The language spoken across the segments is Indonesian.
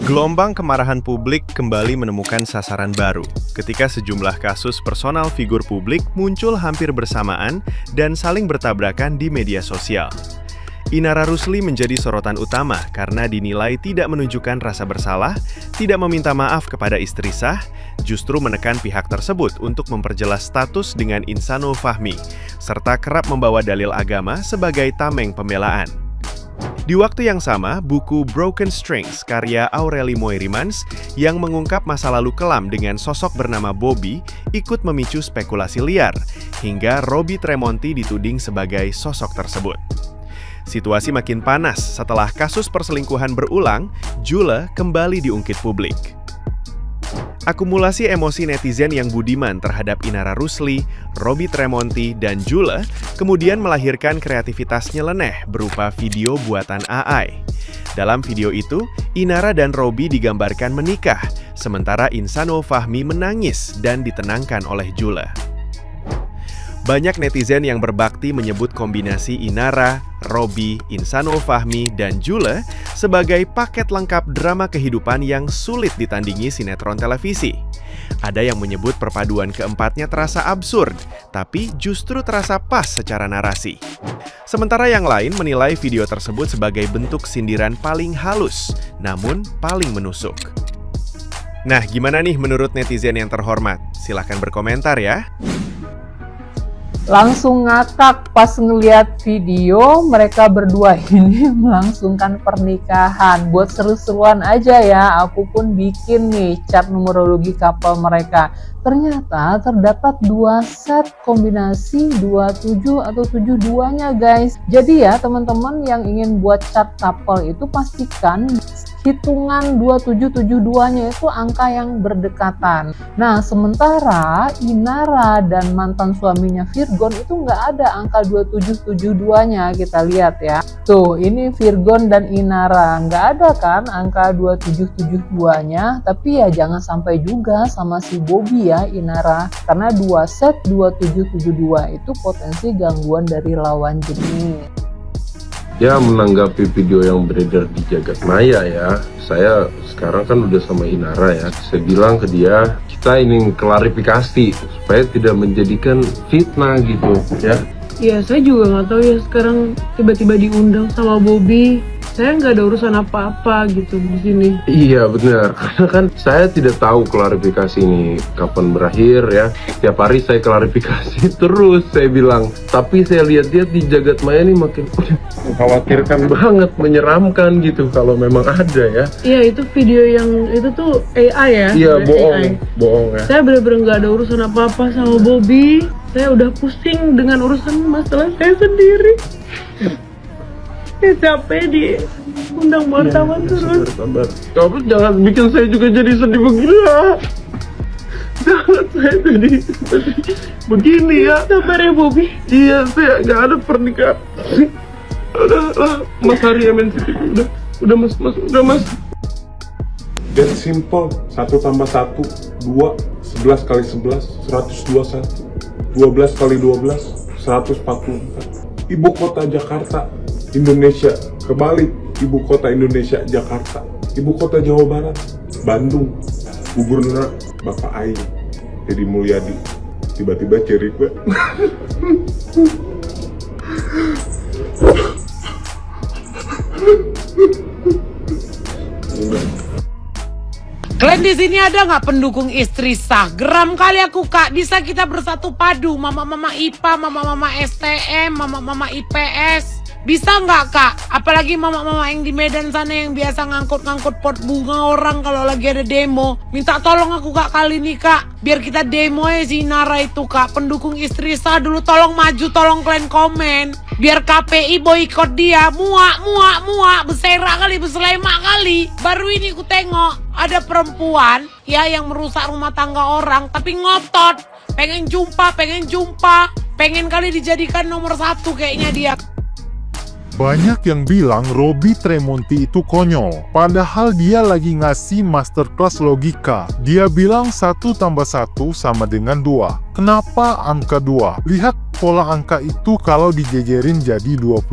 Gelombang kemarahan publik kembali menemukan sasaran baru ketika sejumlah kasus personal figur publik muncul hampir bersamaan dan saling bertabrakan di media sosial. Inara Rusli menjadi sorotan utama karena dinilai tidak menunjukkan rasa bersalah, tidak meminta maaf kepada istri sah, justru menekan pihak tersebut untuk memperjelas status dengan Insanul Fahmi, serta kerap membawa dalil agama sebagai tameng pembelaan. Di waktu yang sama, buku Broken Strings karya Aureli Moerimans yang mengungkap masa lalu kelam dengan sosok bernama Bobby ikut memicu spekulasi liar, hingga Robby Tremonti dituding sebagai sosok tersebut. Situasi makin panas setelah kasus perselingkuhan berulang, Jule kembali diungkit publik. Akumulasi emosi netizen yang budiman terhadap Inara Rusli, Robby Tremonti, dan Jule kemudian melahirkan kreativitas nyeleneh berupa video buatan AI. Dalam video itu, Inara dan Robby digambarkan menikah, sementara Insanul Fahmi menangis dan ditenangkan oleh Jule. Banyak netizen yang berbakti menyebut kombinasi Inara, Robby, Insanul Fahmi, dan Jule sebagai paket lengkap drama kehidupan yang sulit ditandingi sinetron televisi. Ada yang menyebut perpaduan keempatnya terasa absurd, tapi justru terasa pas secara narasi. Sementara yang lain menilai video tersebut sebagai bentuk sindiran paling halus, namun paling menusuk. Nah, gimana nih menurut netizen yang terhormat? Silahkan berkomentar ya. Langsung ngakak pas ngeliat video mereka berdua ini melangsungkan pernikahan. Buat seru-seruan aja ya, aku pun bikin nih chart numerologi couple mereka. Ternyata terdapat 2 set kombinasi 27 atau 72-nya guys. Jadi ya teman-teman yang ingin buat chart couple itu pastikan hitungan 2772-nya itu angka yang berdekatan. Nah, sementara Inara dan mantan suaminya Virgon itu nggak ada angka 2772-nya, kita lihat ya. Tuh, ini Virgon dan Inara, nggak ada kan angka 2772-nya, tapi ya jangan sampai juga sama si Bobby ya, Inara. Karena 2 set 2772 itu potensi gangguan dari lawan jenis. Ya, menanggapi video yang beredar di jagat maya ya, saya sekarang kan udah sama Inara ya. Saya bilang ke dia, kita ingin klarifikasi supaya tidak menjadikan fitnah gitu ya. Ya, saya juga nggak tahu ya sekarang tiba-tiba diundang sama Bobby. Saya nggak ada urusan apa-apa gitu di sini. Iya benar, karena kan saya tidak tahu klarifikasi ini kapan berakhir ya. Setiap hari saya klarifikasi terus, saya bilang. Tapi saya lihat-lihat di jagat maya ini makin mengkhawatirkan banget, menyeramkan gitu kalau memang ada ya. Iya, itu video yang itu tuh AI ya? Iya, AI. bohong ya. Saya bener-bener nggak ada urusan apa-apa sama Bobby. Saya udah pusing dengan urusan masalah saya sendiri. Saya capek di undang wartawan terus. Sabar. Kamu jangan bikin saya juga jadi sedih begini ya. Jangan saya jadi begini ya. Sabar ya Bobby. Iya, saya nggak ada pernikahan. Udah, Mas Hari Amin, udah mas, udah mas. That simple, 1 tambah 1, 2, 11 kali 11, 121, 12 kali 12, 144. Ibu kota Jakarta, Indonesia. Kebalik, ibu kota Indonesia, Jakarta. Ibu kota Jawa Barat, Bandung. Gubernur Bapak Aing, Deddy Mulyadi. Tiba-tiba cerita. Kalian di sini ada nggak pendukung istri sah? Geram kali aku kak. Bisa kita bersatu padu, mama-mama IPA, mama-mama STM, mama-mama IPS. Bisa nggak kak? Apalagi mama-mama yang di Medan sana yang biasa ngangkut-ngangkut pot bunga orang kalau lagi ada demo. Minta tolong aku kak kali ini kak. Biar kita demo ya si Nara itu kak. Pendukung istri sah dulu tolong maju, tolong kalian komen. Biar KPI boikot dia. Muak. Beserak kali, beselemak kali. Baru ini ku tengok ada perempuan ya yang merusak rumah tangga orang. Tapi ngotot. Pengen jumpa. Pengen kali dijadikan nomor 1 kayaknya dia. Banyak yang bilang Robby Tremonti itu konyol, padahal dia lagi ngasih masterclass logika. Dia bilang 1 tambah 1 sama dengan 2. Kenapa angka 2? Lihat pola angka itu kalau dijejerin jadi 22.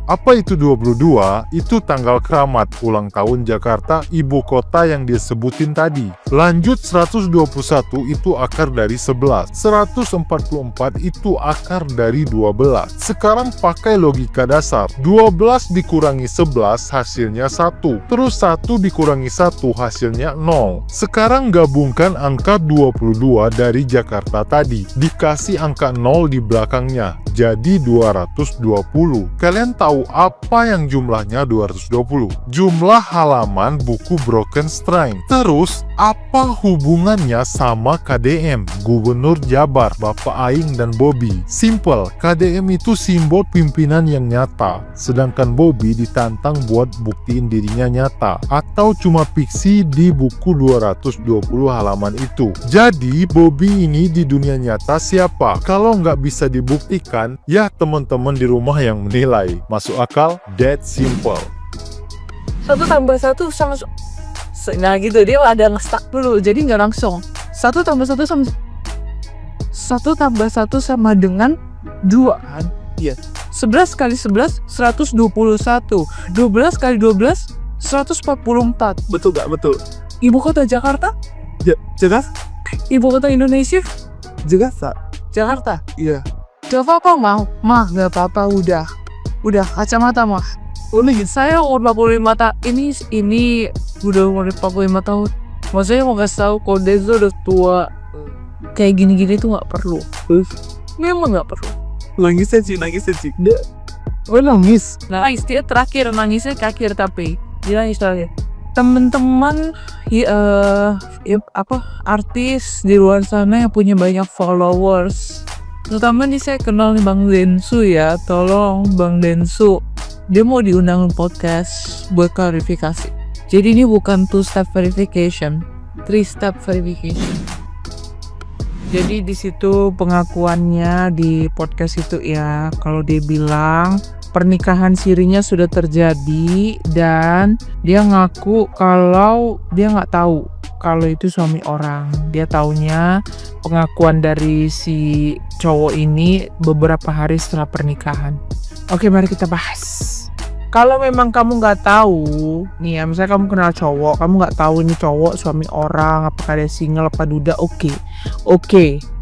Apa itu 22? Itu tanggal keramat ulang tahun Jakarta, ibu kota yang dia sebutin tadi. Lanjut 121 itu akar dari 11. 144 itu akar dari 12. Sekarang pakai logika dasar. 12 dikurangi 11 hasilnya 1. Terus 1 dikurangi 1 hasilnya 0. Sekarang gabungkan angka 22 dari Jakarta tadi. Dikasih angka 0 di belakangnya. Jadi 220. Kalian tahu apa yang jumlahnya 220? Jumlah halaman buku Broken Strength. Terus, apa hubungannya sama KDM, Gubernur Jabar, Bapak Aing dan Bobby? Simple, KDM itu simbol pimpinan yang nyata, sedangkan Bobby ditantang buat buktiin dirinya nyata, atau cuma fiksi di buku 220 halaman itu. Jadi, Bobby ini di dunia nyata siapa? Kalau nggak bisa dibuktikan, ya teman-teman di rumah yang menilai. Masuk akal? That simple. 1 tambah 1 sama nah gitu, dia ada nge-stuck dulu, jadi nggak langsung 1 tambah 1 sama 1 tambah 1 sama dengan 2 kan? Iya. 11 kali 11 121. 12 kali 12 144. Betul gak? Betul. Ibu kota Jakarta? Ya, jelas. Ibu kota Indonesia? Jelas tak? Jakarta? Iya. Gak apa-apa mau? Mah, gak apa-apa, udah kacamata mah. Udah, saya umur 45 tahun. Ini udah umur 45 tahun. Maksudnya mau kasih tahu kalau Denzo udah tua. Kayak gini-gini tuh gak perlu. Memang gak perlu. Nangis aja. Gue nangis. Dia terakhir nangisnya akhir tapi dia nangis terakhir. Temen-temen artis di luar sana yang punya banyak followers, terutama nih saya kenal nih Bang Densu ya. Tolong Bang Densu, dia mau diundang podcast buat klarifikasi. Jadi ini bukan 2-step verification, 3-step verification. Jadi di situ pengakuannya di podcast itu ya, kalau dia bilang pernikahan sirinya sudah terjadi dan dia ngaku kalau dia nggak tahu kalau itu suami orang. Dia taunya pengakuan dari si cowok ini beberapa hari setelah pernikahan. Oke, mari kita bahas. Kalau memang kamu nggak tahu, nih ya, misalnya kamu kenal cowok, kamu nggak tahu ini cowok suami orang, apakah dia single apa duda, oke.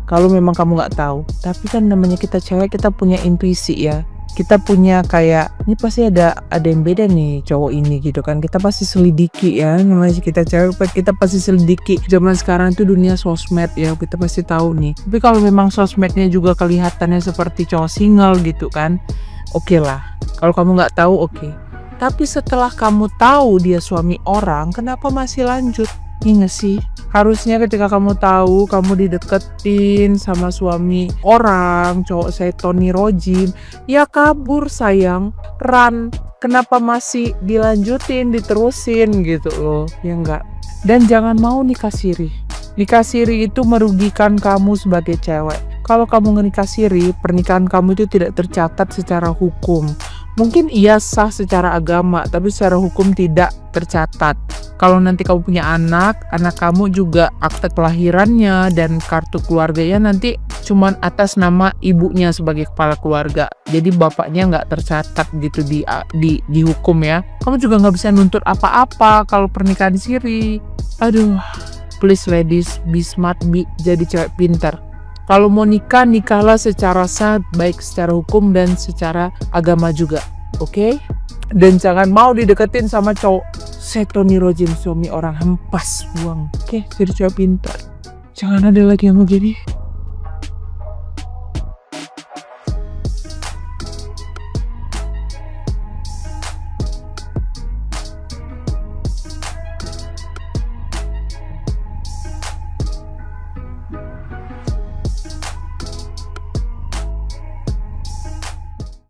Kalau memang kamu nggak tahu, tapi kan namanya kita cewek, kita punya intuisi ya. Kita punya kayak, ini pasti ada yang beda nih cowok ini gitu kan. Kita pasti selidiki ya, namanya kita cewek, kita pasti selidiki. Zaman sekarang itu dunia sosmed ya, kita pasti tahu nih. Tapi kalau memang sosmednya juga kelihatannya seperti cowok single gitu kan, oke lah. Kalau kamu nggak tahu, oke. Tapi setelah kamu tahu dia suami orang, kenapa masih lanjut? Iya nggak sih? Harusnya ketika kamu tahu kamu dideketin sama suami orang, cowok saya Tony Rojim, ya kabur sayang, run. Kenapa masih dilanjutin, diterusin gitu loh, ya enggak? Dan jangan mau nikah siri. Nikah siri itu merugikan kamu sebagai cewek. Kalau kamu menikah siri, pernikahan kamu itu tidak tercatat secara hukum. Mungkin iya sah secara agama, tapi secara hukum tidak tercatat. Kalau nanti kamu punya anak kamu juga akte kelahirannya dan kartu keluarganya nanti cuman atas nama ibunya sebagai kepala keluarga. Jadi bapaknya nggak tercatat gitu di hukum ya. Kamu juga nggak bisa nuntut apa-apa kalau pernikahan siri. Aduh, please ladies, be smart, jadi cewek pintar. Kalau mau nikah, nikahlah secara sah, baik secara hukum dan secara agama juga, oke? Dan jangan mau dideketin sama cowok Tony Rojim, suami orang, hempas buang, oke? Jadi cewek pintar. Jangan ada lagi yang mau gini.